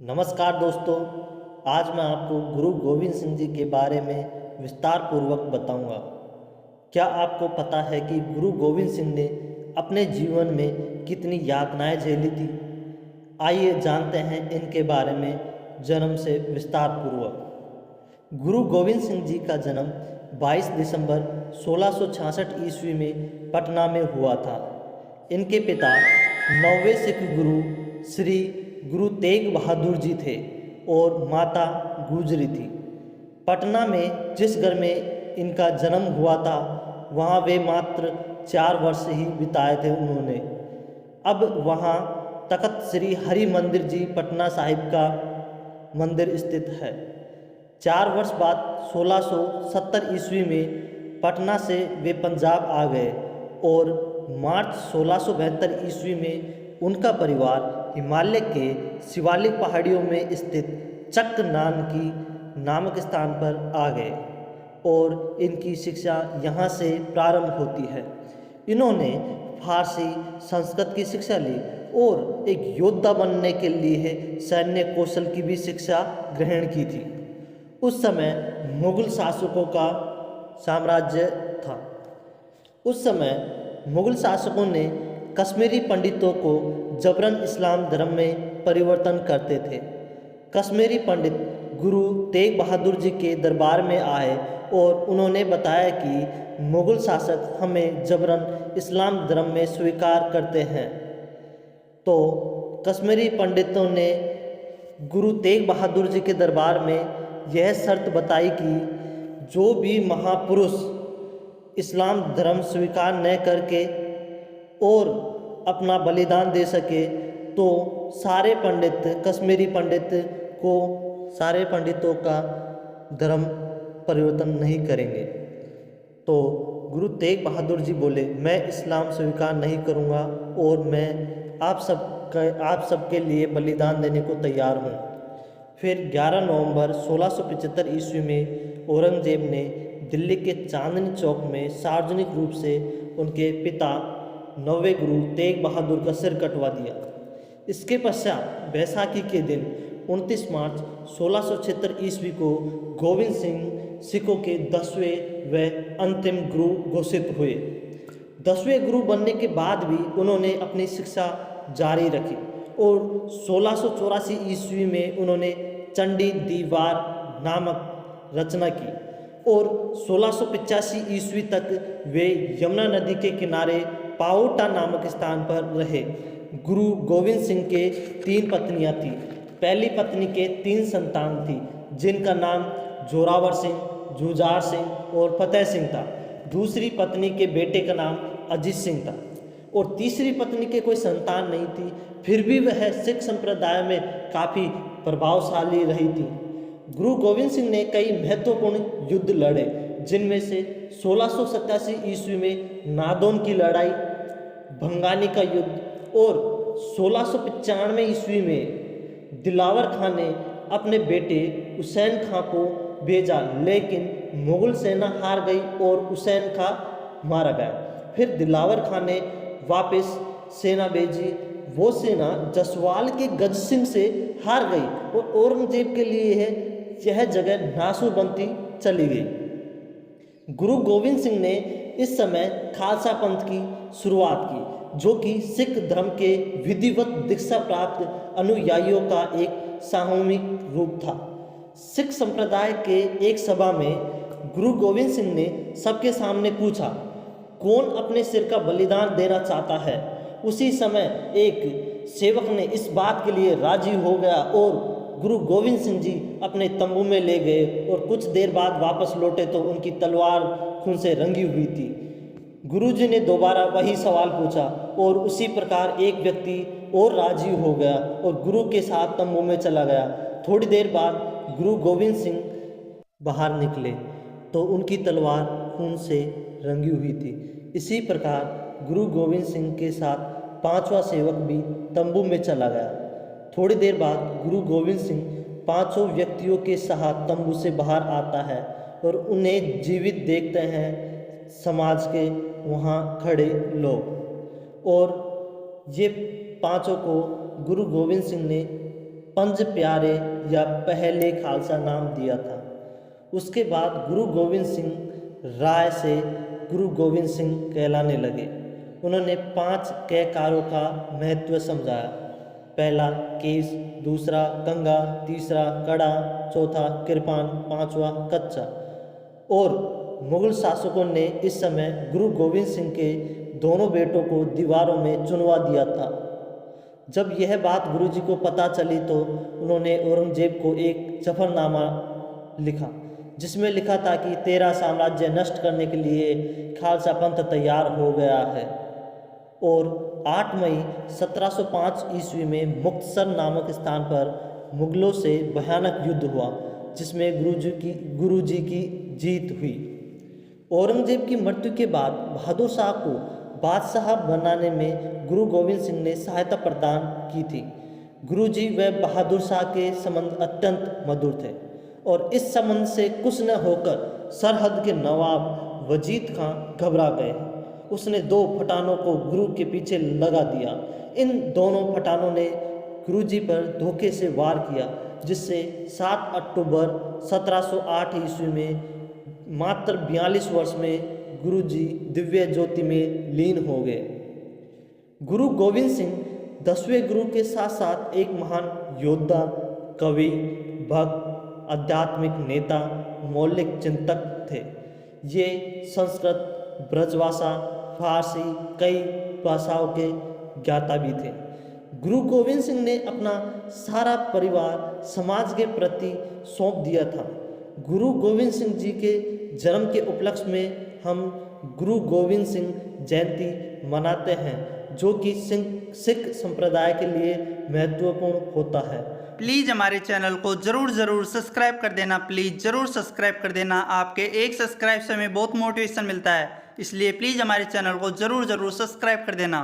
नमस्कार दोस्तों। आज मैं आपको गुरु गोविंद सिंह जी के बारे में विस्तार पूर्वक बताऊंगा। क्या आपको पता है कि गुरु गोविंद सिंह ने अपने जीवन में कितनी यातनाएं झेली थी? आइए जानते हैं इनके बारे में जन्म से विस्तार पूर्वक। गुरु गोविंद सिंह जी का जन्म 22 दिसंबर 1666 ईस्वी में पटना में हुआ था। इनके पिता 9वें सिख गुरु श्री गुरु तेग बहादुर जी थे और माता गुजरी थी। पटना में जिस घर में इनका जन्म हुआ था वहाँ वे मात्र 4 वर्ष ही बिताए थे उन्होंने। अब वहाँ तख्त श्री हरि मंदिर जी पटना साहिब का मंदिर स्थित है। 4 वर्ष बाद 1670 ईस्वी में पटना से वे पंजाब आ गए और मार्च 1672 ईस्वी में उनका परिवार हिमालय के शिवालिक पहाड़ियों में स्थित चक नानकी नामक स्थान पर आ गए और इनकी शिक्षा यहाँ से प्रारंभ होती है। इन्होंने फारसी संस्कृत की शिक्षा ली और एक योद्धा बनने के लिए सैन्य कौशल की भी शिक्षा ग्रहण की थी। उस समय मुगल शासकों का साम्राज्य था। उस समय मुगल शासकों ने कश्मीरी पंडितों को जबरन इस्लाम धर्म में परिवर्तन करते थे। कश्मीरी पंडित गुरु तेग बहादुर जी के दरबार में आए और उन्होंने बताया कि मुगल शासक हमें जबरन इस्लाम धर्म में स्वीकार करते हैं। तो कश्मीरी पंडितों ने गुरु तेग बहादुर जी के दरबार में यह शर्त बताई कि जो भी महापुरुष इस्लाम धर्म स्वीकार न करके और अपना बलिदान दे सके तो सारे पंडित कश्मीरी पंडित को सारे पंडितों का धर्म परिवर्तन नहीं करेंगे। तो गुरु तेग बहादुर जी बोले, मैं इस्लाम स्वीकार नहीं करूंगा और मैं आप सबके लिए बलिदान देने को तैयार हूँ। फिर 11 नवंबर 1675 ईस्वी में औरंगजेब ने दिल्ली के चांदनी चौक में सार्वजनिक रूप से उनके पिता 9वें गुरु तेग बहादुर का सिर कटवा दिया। इसके पश्चात बैसाखी के दिन 29 मार्च 1676 ईस्वी को गोविंद सिंह सिखों के 10वें व अंतिम गुरु घोषित हुए। 10वें गुरु बनने के बाद भी उन्होंने अपनी शिक्षा जारी रखी और 1684 ईस्वी में उन्होंने चंडी दीवार नामक रचना की और 1685 ईस्वी तक वे यमुना नदी के किनारे पाओटा नामक स्थान पर रहे। गुरु गोविंद सिंह के 3 पत्नियां थीं। पहली पत्नी के 3 संतान थी जिनका नाम जोरावर सिंह, जुझार सिंह और फतेह सिंह था। दूसरी पत्नी के बेटे का नाम अजीत सिंह था और तीसरी पत्नी के कोई संतान नहीं थी। फिर भी वह सिख संप्रदाय में काफ़ी प्रभावशाली रही थी। गुरु गोविंद सिंह ने कई महत्वपूर्ण युद्ध लड़े जिनमें से 1687 ईस्वी में नादौन की लड़ाई, भंगानी का युद्ध और 1695 ईस्वी में दिलावर खां ने अपने बेटे हुसैन खां को भेजा लेकिन मुगल सेना हार गई और हुसैन खां मारा गया। फिर दिलावर खां ने वापस सेना भेजी। वो सेना जसवाल के गज सिंह से हार गई और औरंगजेब के लिए यह जगह नासूर बनती चली गई। गुरु गोविंद सिंह ने इस समय खालसा पंथ की शुरुआत की जो कि सिख धर्म के विधिवत दीक्षा प्राप्त अनुयायियों का एक सामूहिक रूप था। सिख संप्रदाय के एक सभा में गुरु गोविंद सिंह ने सबके सामने पूछा, कौन अपने सिर का बलिदान देना चाहता है? उसी समय एक सेवक ने इस बात के लिए राजी हो गया और गुरु गोविंद सिंह जी अपने तंबू में ले गए और कुछ देर बाद वापस लौटे तो उनकी तलवार खून से रंगी हुई थी। गुरुजी ने दोबारा वही सवाल पूछा और उसी प्रकार एक व्यक्ति और राजी हो गया और गुरु के साथ तंबू में चला गया। थोड़ी देर बाद गुरु गोविंद सिंह बाहर निकले तो उनकी तलवार खून से रंगी हुई थी। इसी प्रकार गुरु गोविंद सिंह के साथ 5वां सेवक भी तंबू में चला गया। थोड़ी देर बाद गुरु गोविंद सिंह 500 व्यक्तियों के साथ तंबू से बाहर आता है और उन्हें जीवित देखते हैं समाज के वहाँ खड़े लोग और ये 5 को गुरु गोविंद सिंह ने पंज प्यारे या पहले खालसा नाम दिया था। उसके बाद गुरु गोविंद सिंह राय से गुरु गोविंद सिंह कहलाने लगे। उन्होंने 5 कहकारों का महत्व समझाया। पहला केस, दूसरा कंगा, तीसरा कड़ा, चौथा कृपान, पांचवा कच्चा। और मुगल शासकों ने इस समय गुरु गोविंद सिंह के दोनों बेटों को दीवारों में चुनवा दिया था। जब यह बात गुरुजी को पता चली तो उन्होंने औरंगजेब को एक जफरनामा लिखा, जिसमें लिखा था कि तेरा साम्राज्य नष्ट करने के लिए खालसा पंथ तैयार हो गया है। और 8 मई 1705 ईस्वी में मुक्तसर नामक स्थान पर मुगलों से भयानक युद्ध हुआ, जिसमें गुरुजी की जीत हुई। औरंगजेब की मृत्यु के बाद बहादुर शाह को बादशाह बनाने में गुरु गोविंद सिंह ने सहायता प्रदान की थी। गुरुजी व बहादुर शाह के संबंध अत्यंत मधुर थे और इस संबंध से कुछ न होकर सरहद के नवाब वजीद खां घबरा गए। उसने 2 पठानों को गुरु के पीछे लगा दिया। इन दोनों पठानों ने गुरुजी पर धोखे से वार किया, जिससे 7 अक्टूबर 1708 ईस्वी में मात्र 42 वर्ष में गुरुजी दिव्य ज्योति में लीन हो गए। गुरु गोविंद सिंह 10वें गुरु के साथ साथ एक महान योद्धा, कवि, भक्त, आध्यात्मिक नेता, मौलिक चिंतक थे। ये संस्कृत, ब्रजभाषा, फारसी, कई भाषाओं के ज्ञाता भी थे। गुरु गोविंद सिंह ने अपना सारा परिवार समाज के प्रति सौंप दिया था। गुरु गोविंद सिंह जी के जन्म के उपलक्ष्य में हम गुरु गोविंद सिंह जयंती मनाते हैं, जो कि सिख संप्रदाय के लिए महत्वपूर्ण होता है। प्लीज़ हमारे चैनल को ज़रूर सब्सक्राइब कर देना। प्लीज़ ज़रूर सब्सक्राइब कर देना। आपके एक सब्सक्राइब से हमें बहुत मोटिवेशन मिलता है, इसलिए प्लीज़ हमारे चैनल को ज़रूर सब्सक्राइब कर देना।